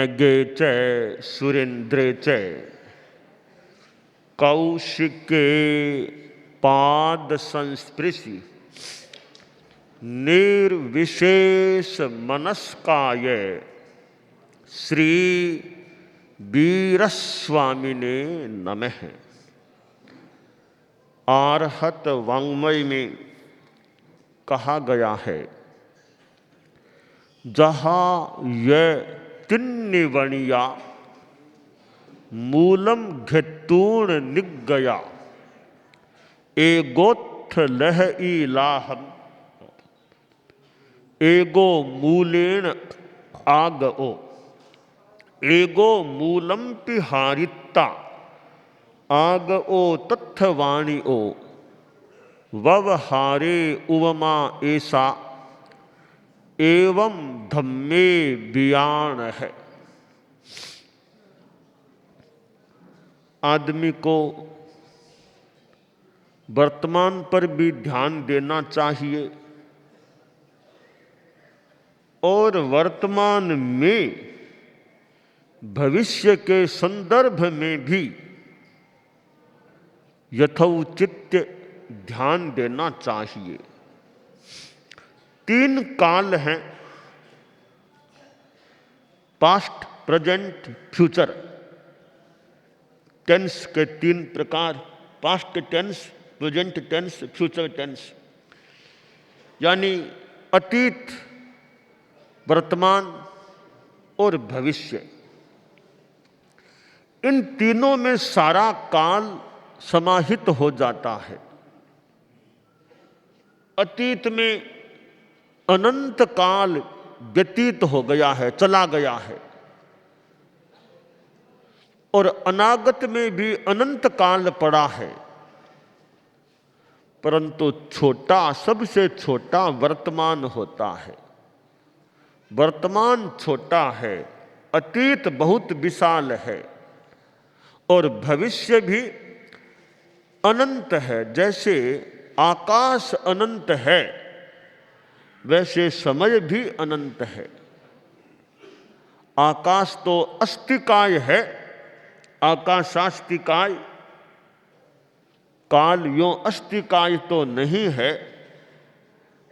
नगे च सुरेंद्रे च कौशिके पाद संस्पृशि निर्विशेष मनस्काय श्री वीरस्वामिने नमः। आर्हत वाङ्मय में कहा गया है, जहाँ ये तिन्निवणिया मूलम घेतूण निगया एगोत्थ लह इलाहम एगो मूलेन आग ओ एगो मूलम पिहारिता आग ओ तत्थवाणी ओ ववहारे उवमा ऐसा एवं धम्मे बियाण है। आदमी को वर्तमान पर भी ध्यान देना चाहिए और वर्तमान में भविष्य के संदर्भ में भी यथोचित ध्यान देना चाहिए। तीन काल हैं, पास्ट, प्रेजेंट, फ्यूचर। टेंस के तीन प्रकार, past tense, present tense, future tense. यानी अतीत, वर्तमान और भविष्य। इन तीनों में सारा काल समाहित हो जाता है। अतीत में अनंत काल व्यतीत हो गया है, चला गया है, और अनागत में भी अनंत काल पड़ा है, परंतु छोटा, सबसे छोटा वर्तमान होता है। वर्तमान छोटा है, अतीत बहुत विशाल है और भविष्य भी अनंत है। जैसे आकाश अनंत है वैसे समय भी अनंत है। आकाश तो अस्तिकाय है, आकाशास्तिकाय। काल यों अस्तिकाय तो नहीं है,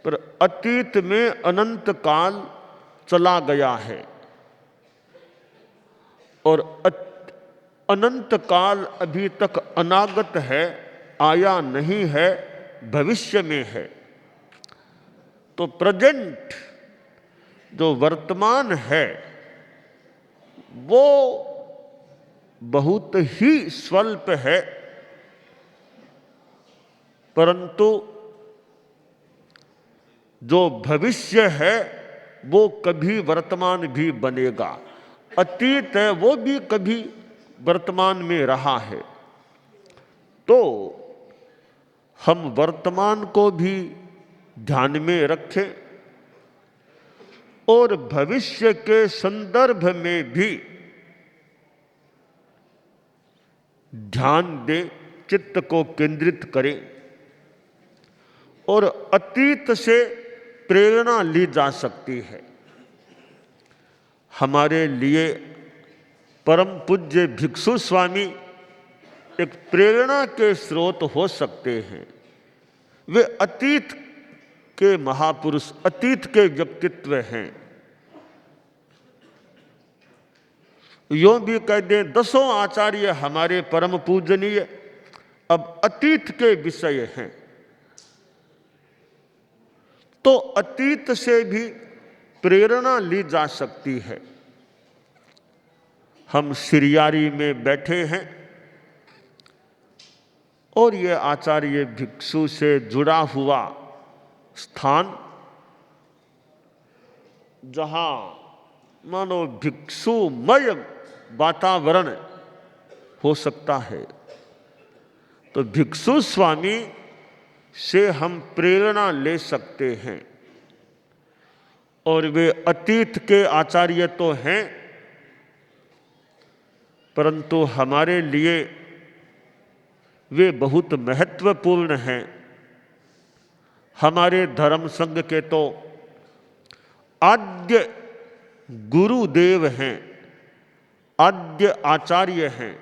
पर अतीत में अनंत काल चला गया है और अनंत काल अभी तक अनागत है, आया नहीं है, भविष्य में है। तो प्रेजेंट जो वर्तमान है वो बहुत ही स्वल्प है, परंतु जो भविष्य है वो कभी वर्तमान भी बनेगा। अतीत है वो भी कभी वर्तमान में रहा है। तो हम वर्तमान को भी ध्यान में रखें और भविष्य के संदर्भ में भी ध्यान दें, चित्त को केंद्रित करें और अतीत से प्रेरणा ली जा सकती है। हमारे लिए परम पूज्य भिक्षु स्वामी एक प्रेरणा के स्रोत हो सकते हैं। वे अतीत के महापुरुष, अतीत के व्यक्तित्व हैं। यों भी कह दें, दसों आचार्य हमारे परम पूजनीय अब अतीत के विषय हैं। तो अतीत से भी प्रेरणा ली जा सकती है। हम सिरियारी में बैठे हैं और ये आचार्य भिक्षु से जुड़ा हुआ स्थान, जहाँ मानो भिक्षुमय वातावरण हो सकता है, तो भिक्षु स्वामी से हम प्रेरणा ले सकते हैं। और वे अतीत के आचार्य तो हैं, परंतु हमारे लिए वे बहुत महत्वपूर्ण हैं। हमारे धर्म संघ के तो आद्य गुरुदेव हैं आद्य आचार्य हैं,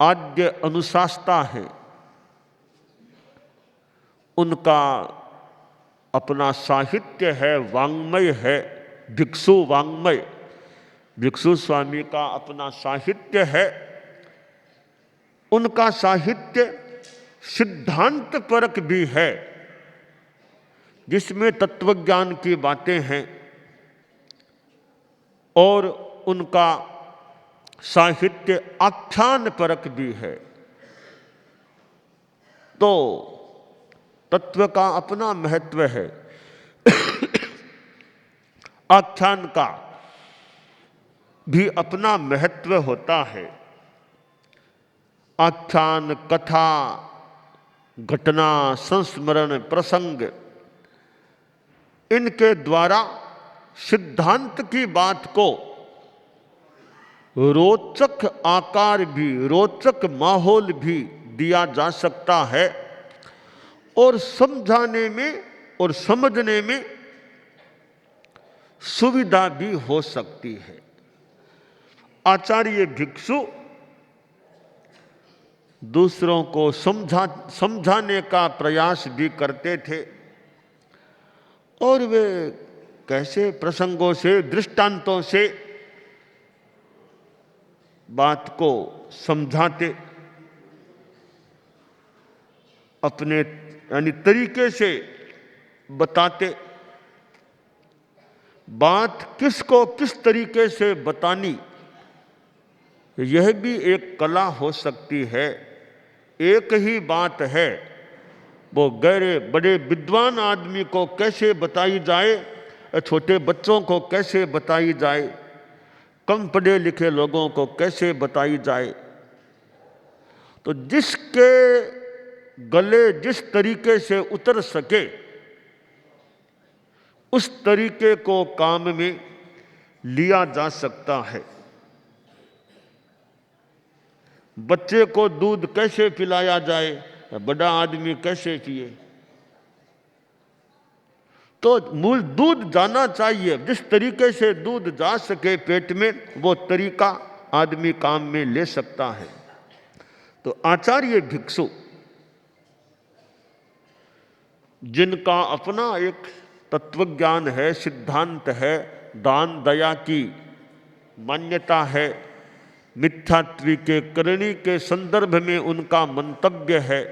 आद्य अनुशास्ता हैं, उनका अपना साहित्य है, वाङ्मय है, भिक्षु वाङ्मय, भिक्षु स्वामी का अपना साहित्य है। उनका साहित्य सिद्धांत परक भी है, जिसमें तत्वज्ञान की बातें हैं, और उनका साहित्य आख्यान परक भी है। तो तत्व का अपना महत्व है, आख्यान का भी अपना महत्व होता है। आख्यान, कथा, घटना, संस्मरण, प्रसंग, इनके द्वारा सिद्धांत की बात को रोचक आकार भी, रोचक माहौल भी दिया जा सकता है, और समझाने में और समझने में सुविधा भी हो सकती है। आचार्य भिक्षु दूसरों को समझाने का प्रयास भी करते थे, और वे कैसे प्रसंगों से, दृष्टांतों से बात को समझाते, अपने यानी तरीके से बताते। बात किसको किस तरीके से बतानी, यह भी एक कला हो सकती है। एक ही बात है, वो गहरे बड़े विद्वान आदमी को कैसे बताई जाए, छोटे बच्चों को कैसे बताई जाए, कम पढ़े लिखे लोगों को कैसे बताई जाए। तो जिसके गले जिस तरीके से उतर सके, उस तरीके को काम में लिया जा सकता है। बच्चे को दूध कैसे पिलाया जाए, बड़ा आदमी कैसे पिए, तो मूल दूध जाना चाहिए। जिस तरीके से दूध जा सके पेट में, वो तरीका आदमी काम में ले सकता है। तो आचार्य भिक्षु, जिनका अपना एक तत्वज्ञान है, सिद्धांत है, दान दया की मान्यता है, मिथ्यात्व के करणी के संदर्भ में उनका मंतव्य है,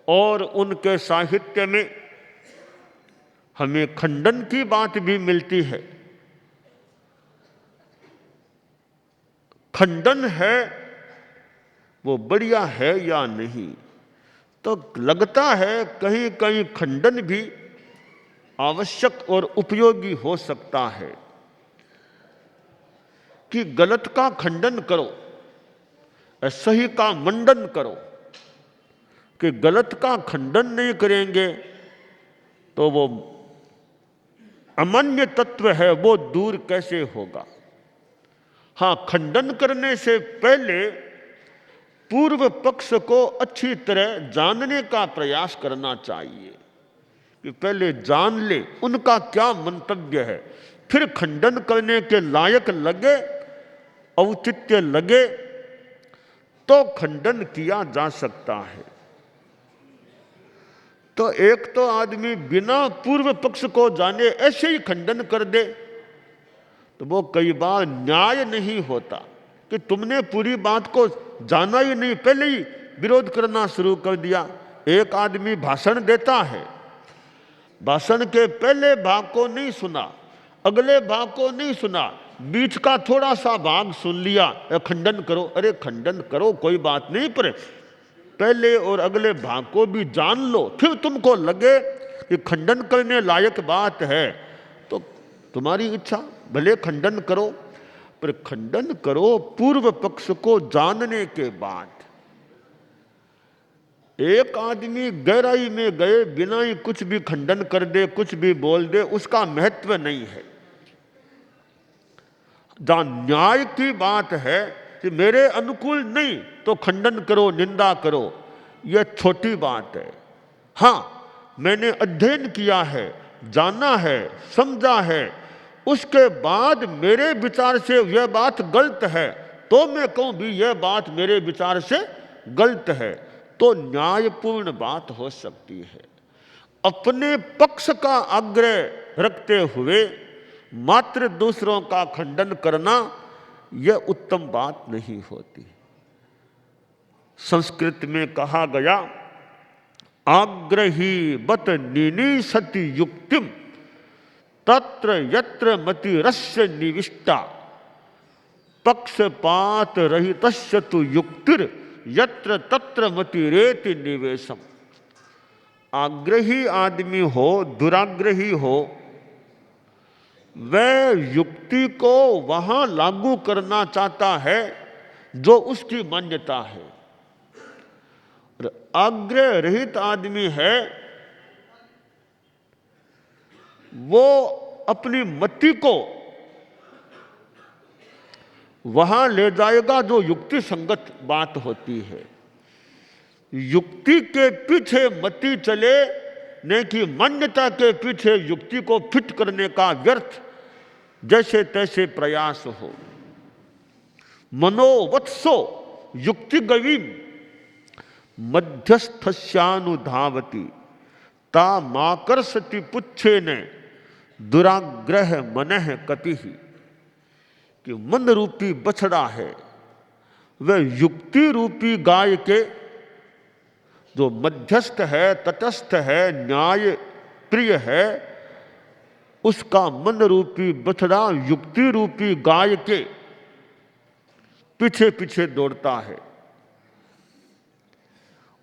और उनके साहित्य में हमें खंडन की बात भी मिलती है। खंडन है वो बढ़िया है या नहीं, तो लगता है कहीं कहीं खंडन भी आवश्यक और उपयोगी हो सकता है। कि गलत का खंडन करो, सही का मंडन करो। कि गलत का खंडन नहीं करेंगे तो वो अमान्य तत्व है, वो दूर कैसे होगा। हाँ, खंडन करने से पहले पूर्व पक्ष को अच्छी तरह जानने का प्रयास करना चाहिए, कि पहले जान ले उनका क्या मंतव्य है, फिर खंडन करने के लायक लगे, औचित्य लगे, तो खंडन किया जा सकता है। तो एक तो आदमी बिना पूर्व पक्ष को जाने ऐसे ही खंडन कर दे, तो वो कई बार न्याय नहीं होता। कि तुमने पूरी बात को जाना ही नहीं, पहले ही विरोध करना शुरू कर दिया। एक आदमी भाषण देता है, भाषण के पहले भाग को नहीं सुना, अगले भाग को नहीं सुना, बीच का थोड़ा सा भाग सुन लिया, खंडन करो। अरे खंडन करो कोई बात नहीं, पर पहले और अगले भाग को भी जान लो, फिर तुमको लगे कि खंडन करने लायक बात है तो तुम्हारी इच्छा, भले खंडन करो, पर खंडन करो पूर्व पक्ष को जानने के बाद। एक आदमी गहराई में गए बिना ही कुछ भी खंडन कर दे, कुछ भी बोल दे, उसका महत्व नहीं है। जहां न्याय की बात है कि मेरे अनुकूल नहीं तो खंडन करो, निंदा करो, यह छोटी बात है। हाँ, मैंने अध्ययन किया है, जाना है, समझा है, उसके बाद मेरे विचार से यह बात गलत है तो मैं कहूं भी यह बात मेरे विचार से गलत है, तो न्यायपूर्ण बात हो सकती है। अपने पक्ष का आग्रह रखते हुए मात्र दूसरों का खंडन करना यह उत्तम बात नहीं होती। संस्कृत में कहा गया, आग्रही बत निनीसति युक्तिम तत्र यत्र मतिरस्य निविष्टा पक्षपात रहितस्य तु युक्तिर यत्र तत्र मतिरेति निवेशम। आग्रही आदमी हो, दुराग्रही हो, वह युक्ति को वहां लागू करना चाहता है जो उसकी मान्यता है। आग्रह रहित आदमी है, वो अपनी मति को वहां ले जाएगा जो युक्ति संगत बात होती है। युक्ति के पीछे मति चले, न कि मान्यता के पीछे युक्ति को फिट करने का व्यर्थ जैसे तैसे प्रयास हो। मनोवत्सो युक्ति गवीम मध्यस्थस्यानुधावती ता माकर्षति पुच्छेन दुराग्रह मनः कपिः। कि मन रूपी बछड़ा है, वह युक्ति रूपी गाय के जो मध्यस्थ है, तटस्थ है, न्याय प्रिय है, उसका मन रूपी बछड़ा युक्ति रूपी गाय के पीछे पीछे दौड़ता है।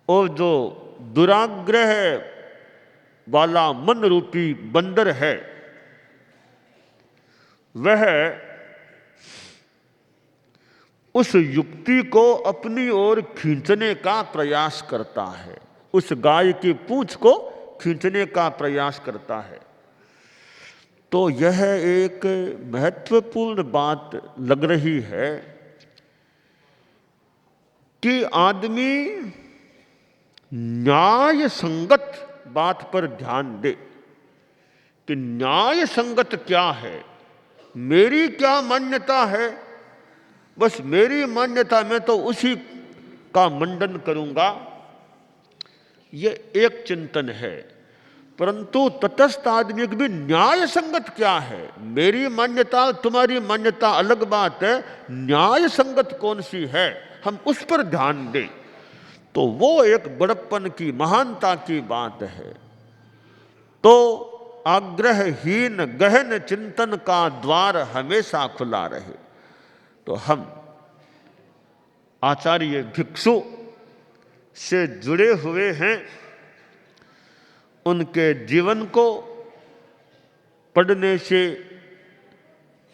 और जो दुराग्रह वाला मन रूपी बंदर है, वह उस युक्ति को अपनी ओर खींचने का प्रयास करता है, उस गाय की पूंछ को खींचने का प्रयास करता है। तो यह एक महत्वपूर्ण बात लग रही है कि आदमी न्याय संगत बात पर ध्यान दे कि न्याय संगत क्या है, मेरी क्या मान्यता है, बस मेरी मान्यता में तो उसी का मंडन करूंगा, ये एक चिंतन है। परंतु तटस्थ आदमी की भी न्याय संगत क्या है, मेरी मान्यता तुम्हारी मान्यता अलग बात है, न्याय संगत कौन सी है, हम उस पर ध्यान दें, तो वो एक बड़प्पन की महानता की बात है। तो आग्रहहीन गहन चिंतन का द्वार हमेशा खुला रहे। तो हम आचार्य भिक्षु से जुड़े हुए हैं, उनके जीवन को पढ़ने से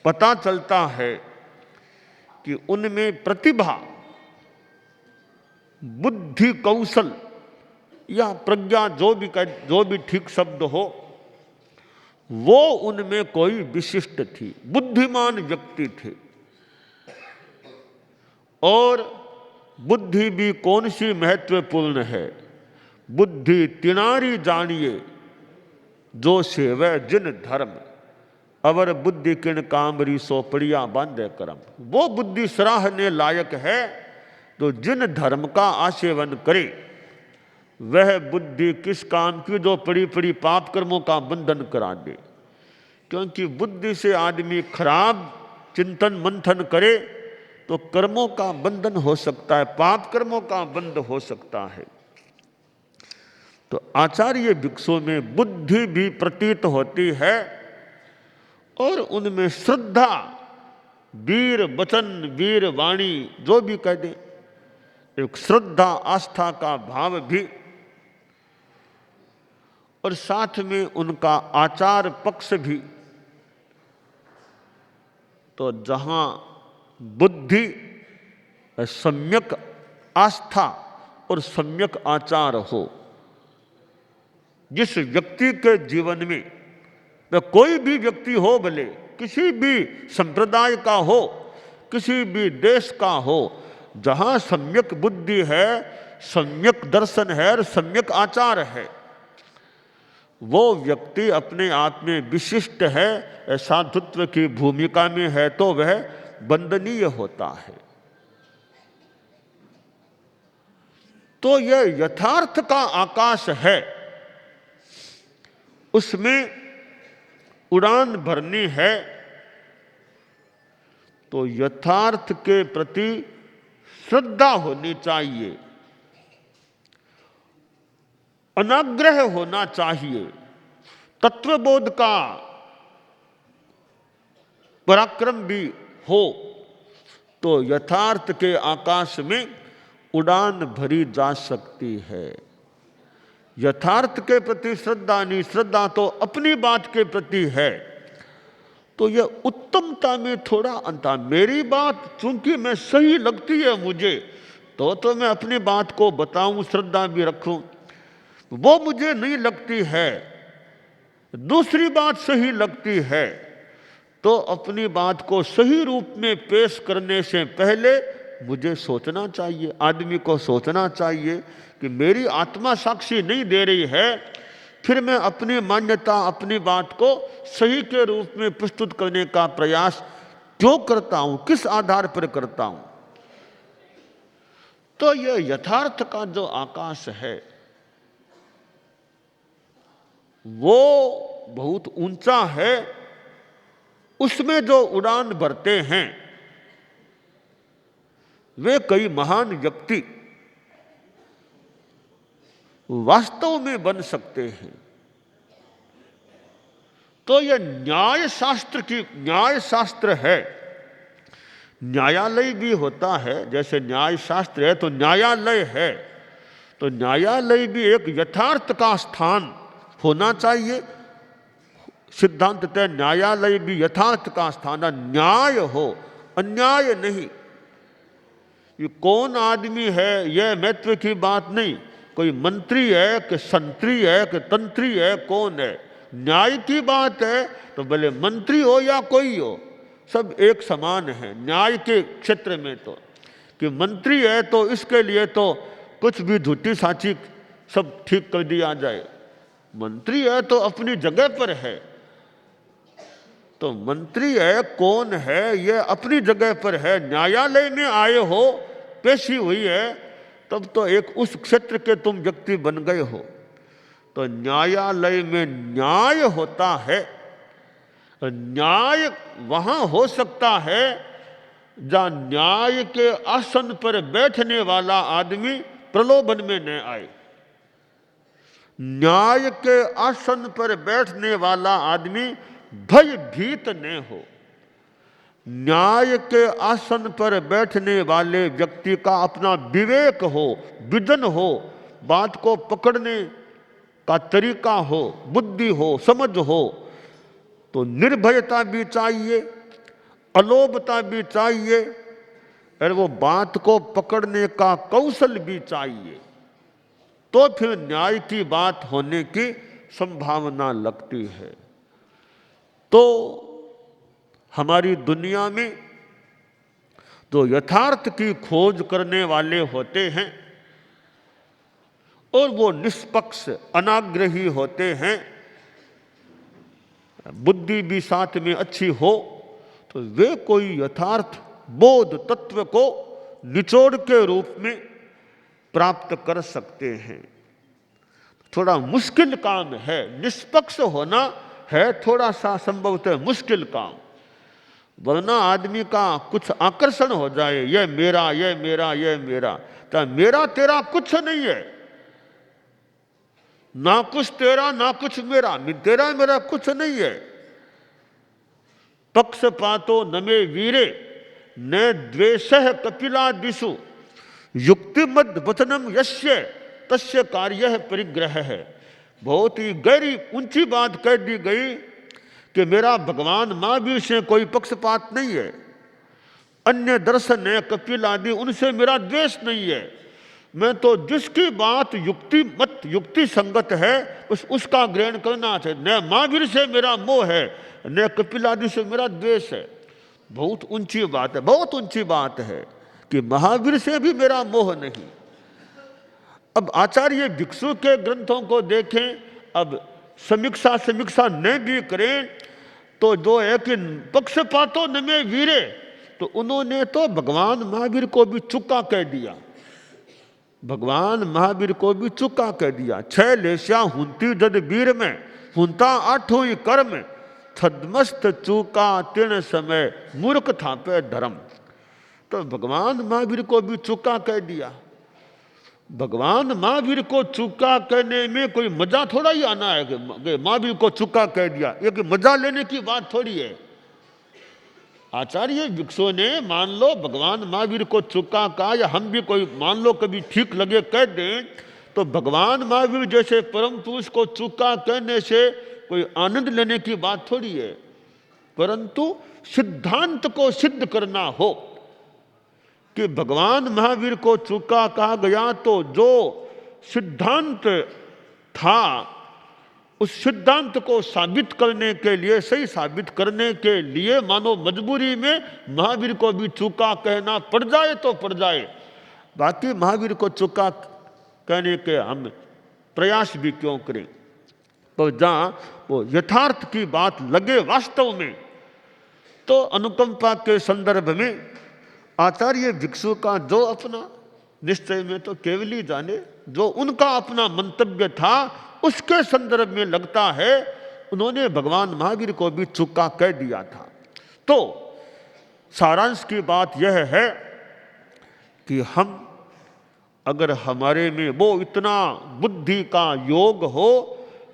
पता चलता है कि उनमें प्रतिभा, बुद्धि, कौशल या प्रज्ञा, जो भी ठीक शब्द हो, वो उनमें कोई विशिष्ट थी, बुद्धिमान व्यक्ति थे। और बुद्धि भी कौन सी महत्वपूर्ण है, बुद्धि तिनारी जानिए जो सेवै जिन धर्म, अवर बुद्धि किण कामरी सोपड़िया बांधे करम। वो बुद्धि सराहने लायक है तो जिन धर्म का आसेवन करे, वह बुद्धि किस काम की जो पड़ी पड़ी पाप कर्मों का बंधन करा दे। क्योंकि बुद्धि से आदमी खराब चिंतन मंथन करे तो कर्मों का बंधन हो सकता है, पाप कर्मों का बंध हो सकता है। तो आचार्य भिक्षु में बुद्धि भी प्रतीत होती है और उनमें श्रद्धा, वीर वचन, वीर वाणी, जो भी कह दे, एक श्रद्धा आस्था का भाव भी, और साथ में उनका आचार पक्ष भी। तो जहां बुद्धि, सम्यक आस्था और सम्यक आचार हो, जिस व्यक्ति के जीवन में, वह कोई भी व्यक्ति हो, भले किसी भी संप्रदाय का हो, किसी भी देश का हो, जहां सम्यक बुद्धि है, सम्यक दर्शन है और सम्यक आचार है, वो व्यक्ति अपने आप में विशिष्ट है, साधुत्व की भूमिका में है, तो वह वंदनीय होता है। तो यह यथार्थ का आकाश है, उसमें उड़ान भरनी है, तो यथार्थ के प्रति श्रद्धा होनी चाहिए, अनाग्रह होना चाहिए, तत्वबोध का पराक्रम भी हो, तो यथार्थ के आकाश में उड़ान भरी जा सकती है। यथार्थ के प्रति श्रद्धा नहीं, श्रद्धा तो अपनी बात के प्रति है, तो यह उत्तमता में थोड़ा अंतर। मेरी बात चूंकि मैं सही लगती है मुझे, तो मैं अपनी बात को बताऊं, श्रद्धा भी रखूं। वो मुझे नहीं लगती है, दूसरी बात सही लगती है, तो अपनी बात को सही रूप में पेश करने से पहले मुझे सोचना चाहिए, आदमी को सोचना चाहिए कि मेरी आत्मा साक्षी नहीं दे रही है, फिर मैं अपनी मान्यता, अपनी बात को सही के रूप में प्रस्तुत करने का प्रयास क्यों करता हूं, किस आधार पर करता हूं। तो यह यथार्थ का जो आकाश है वो बहुत ऊंचा है, उसमें जो उड़ान भरते हैं वे कई महान व्यक्ति वास्तव में बन सकते हैं। तो यह न्याय शास्त्र है। न्यायालय भी होता है, जैसे न्याय शास्त्र है तो न्यायालय है, तो न्यायालय भी एक यथार्थ का स्थान होना चाहिए। सिद्धांततः न्यायालय भी यथार्थ का स्थान है, न्याय हो, अन्याय नहीं। ये कौन आदमी है यह महत्व की बात नहीं, कोई मंत्री है कि संतरी है कि तंत्री है, कौन है। न्याय की बात है तो भले मंत्री हो या कोई हो, सब एक समान है न्याय के क्षेत्र में। तो कि मंत्री है तो इसके लिए तो कुछ भी झूठी साची सब ठीक कर दिया जाए, मंत्री है तो अपनी जगह पर है। तो मंत्री है कौन है यह अपनी जगह पर है, न्यायालय में आए हो, पेशी हुई है, तब तो एक उस क्षेत्र के तुम व्यक्ति बन गए हो। तो न्यायालय में न्याय होता है। न्याय वहां हो सकता है जहां न्याय के आसन पर बैठने वाला आदमी प्रलोभन में न आए। न्याय के आसन पर बैठने वाला आदमी भयभीत न हो। न्याय के आसन पर बैठने वाले व्यक्ति का अपना विवेक हो, विजन हो, बात को पकड़ने का तरीका हो, बुद्धि हो, समझ हो। तो निर्भयता भी चाहिए, अलोभता भी चाहिए, और वो बात को पकड़ने का कौशल भी चाहिए, तो फिर न्याय की बात होने की संभावना लगती है। तो हमारी दुनिया में जो यथार्थ की खोज करने वाले होते हैं और वो निष्पक्ष अनाग्रही होते हैं, बुद्धि भी साथ में अच्छी हो, तो वे कोई यथार्थ बोध तत्व को निचोड़ के रूप में प्राप्त कर सकते हैं। थोड़ा मुश्किल काम है, निष्पक्ष होना है थोड़ा सा संभवतः मुश्किल काम, वरना आदमी का कुछ आकर्षण हो जाए, यह मेरा, यह मेरा, यह मेरा। तो मेरा तेरा कुछ नहीं है, ना कुछ तेरा ना कुछ मेरा, तेरा मेरा कुछ नहीं है। पक्षपातो न मे वीरे न द्वेषः कपिलादिषु युक्तिमद् वचनम यस्य तस्य कार्यः परिग्रह है। बहुत ही गहरी ऊंची बात कह दी गई कि मेरा भगवान महावीर से कोई पक्षपात नहीं है, अन्य दर्शन है कपिल आदि उनसे मेरा द्वेष नहीं है। मैं तो जिसकी बात युक्ति संगत है उसका ग्रहण करना चाहिए। न महावीर से मेरा मोह है, न कपिल आदि से मेरा द्वेष है। बहुत ऊंची बात है, बहुत ऊंची बात है कि महावीर से भी मेरा मोह नहीं। अब आचार्य भिक्षु के ग्रंथों को देखें, अब समीक्षा समीक्षा न भी करें तो जो है कि पक्षपातो न में वीरे, तो उन्होंने तो भगवान महावीर को भी चुका कह दिया, भगवान महावीर को भी चुका कह दिया। 6 लेस्या हुंती जद वीर में, हुंता 8 कर्म, छदमस्त चूका तीन समय, मूर्ख थापे धर्म। तो भगवान महावीर को भी चुका कह दिया। भगवान महावीर को चुका कहने में कोई मजा थोड़ा ही आना है कि महावीर को चुका कह दिया, ये कि मजा लेने की बात थोड़ी है। आचार्य भिक्षु ने मान लो भगवान महावीर को चुका कहा, या हम भी कोई मान लो कभी ठीक लगे कह दें, तो भगवान महावीर जैसे परम पुरुष को चुका कहने से कोई आनंद लेने की बात थोड़ी है। परंतु सिद्धांत को सिद्ध करना हो कि भगवान महावीर को चुका कहा गया, तो जो सिद्धांत था उस सिद्धांत को साबित करने के लिए, सही साबित करने के लिए मानो मजबूरी में महावीर को भी चुका कहना पड़ जाए तो पड़ जाए। बाकी महावीर को चुका कहने के हम प्रयास भी क्यों करें। तो जहाँ वो यथार्थ की बात लगे वास्तव में, तो अनुकंपा के संदर्भ में आचार्य भिक्षु का जो अपना निश्चय में तो केवल ही जाने, जो उनका अपना मंतव्य था उसके संदर्भ में लगता है उन्होंने भगवान महावीर को भी चुका कह दिया था। तो सारांश की बात यह है कि हम अगर हमारे में वो इतना बुद्धि का योग हो,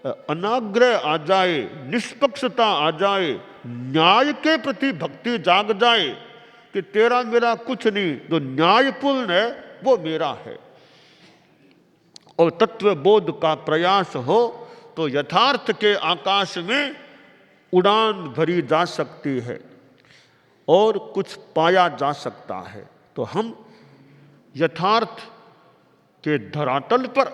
अनाग्रह आ जाए, निष्पक्षता आ जाए, न्याय के प्रति भक्ति जाग जाए कि तेरा मेरा कुछ नहीं, जो न्यायपूर्ण है वो मेरा है, और तत्व बोध का प्रयास हो, तो यथार्थ के आकाश में उड़ान भरी जा सकती है और कुछ पाया जा सकता है। तो हम यथार्थ के धरातल पर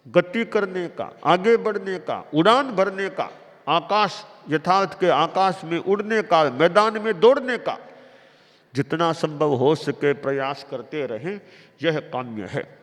गति करने का, आगे बढ़ने का, उड़ान भरने का, आकाश यथार्थ के आकाश में उड़ने का, मैदान में दौड़ने का जितना संभव हो सके प्रयास करते रहें, यह काम्य है।